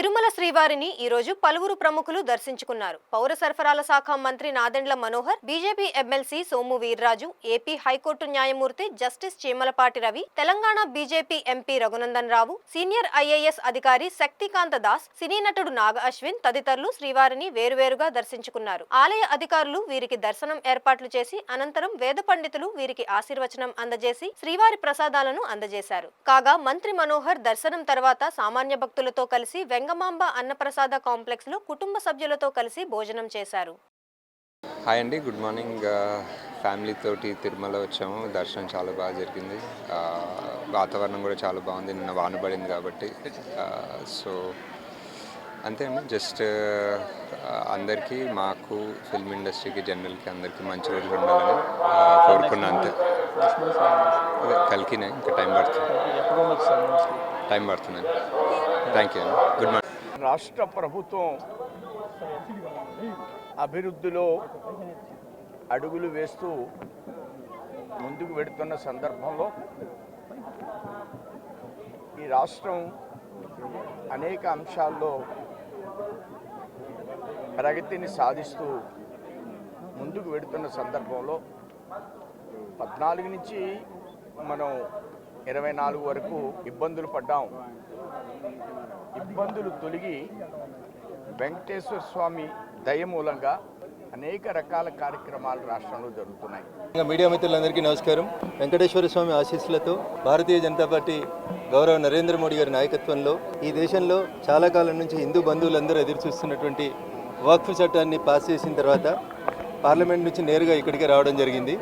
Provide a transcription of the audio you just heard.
తిరుమల శ్రీవారిని ఈ రోజు పలువురు ప్రముఖులు దర్శించుకున్నారు. పౌర సరఫరాల శాఖ మంత్రి Nadendla Manohar, BJP MLC Somu Veerraju, AP high court న్యాయమూర్తి justice Cheemalapati Ravi, Telangana BJP MP Raghunandan Rao, senior IAS అధికారి శక్తికాంత దాస్, సినీ నటుడు నాగ అశ్విన్ తదితరులు శ్రీవారిని వేరువేరుగా దర్శించుకున్నారు. ఆలయ అధికారులు వీరికి దర్శనం ఏర్పాట్లు చేసి అనంతరం వేద పండితులు వీరికి ఆశీర్వచనం అందజేసి శ్రీవారి ప్రసాదాలను అందజేశారు. కాగా మంత్రి మనోహర్ దర్శనం తర్వాత సామాన్య భక్తులతో కలిసి వెంగమాంబ అన్నప్రసాద కాంప్లెక్స్ లో కుటుంబ సభ్యులతో కలిసి భోజనం చేశారు. హాయ్ అండి, గుడ్ మార్నింగ్. ఫ్యామిలీ తోటి తిరుమల వచ్చాము. దర్శనం చాలా బాగా జరిగింది. వాతావరణం కూడా చాలా బాగుంది. నిన్న వాన పడింది కాబట్టి సో అంతే అండి. జస్ట్ అందరికీ, మాకు ఫిల్మ్ ఇండస్ట్రీకి, జనరల్కి అందరికీ మంచి రోజులు ఉండాలని కోరుకున్నా. అంతే. కలికినే ఇంకా టైం పడుతుంది. Thank you. Good morning. రాష్ట్ర ప్రభుత్వం అభివృద్ధిలో అడుగులు వేస్తూ ముందుకు వెడుతున్న సందర్భంలో ఈ రాష్ట్రం అనేక అంశాల్లో ప్రగతిని సాధిస్తూ ముందుకు వెడుతున్న సందర్భంలో 14 నుంచి మనం 24 వరకు ఇబ్బందులు పడ్డాం. ఇబ్బందులు తొలగి వెంకటేశ్వర స్వామి దయ మూలంగా అనేక రకాల కార్యక్రమాలు రాష్ట్రంలో జరుగుతున్నాయి. మీడియా మిత్రులందరికీ నమస్కారం. వెంకటేశ్వర స్వామి ఆశీస్సులతో భారతీయ జనతా పార్టీ గౌరవ నరేంద్ర మోడీ గారి నాయకత్వంలో ఈ దేశంలో చాలా కాలం నుంచి హిందూ బంధువులందరూ ఎదురు చూస్తున్నటువంటి వక్ఫ్ చట్టాన్ని పాస్ చేసిన తర్వాత పార్లమెంట్ నుంచి నేరుగా ఇక్కడికి రావడం జరిగింది.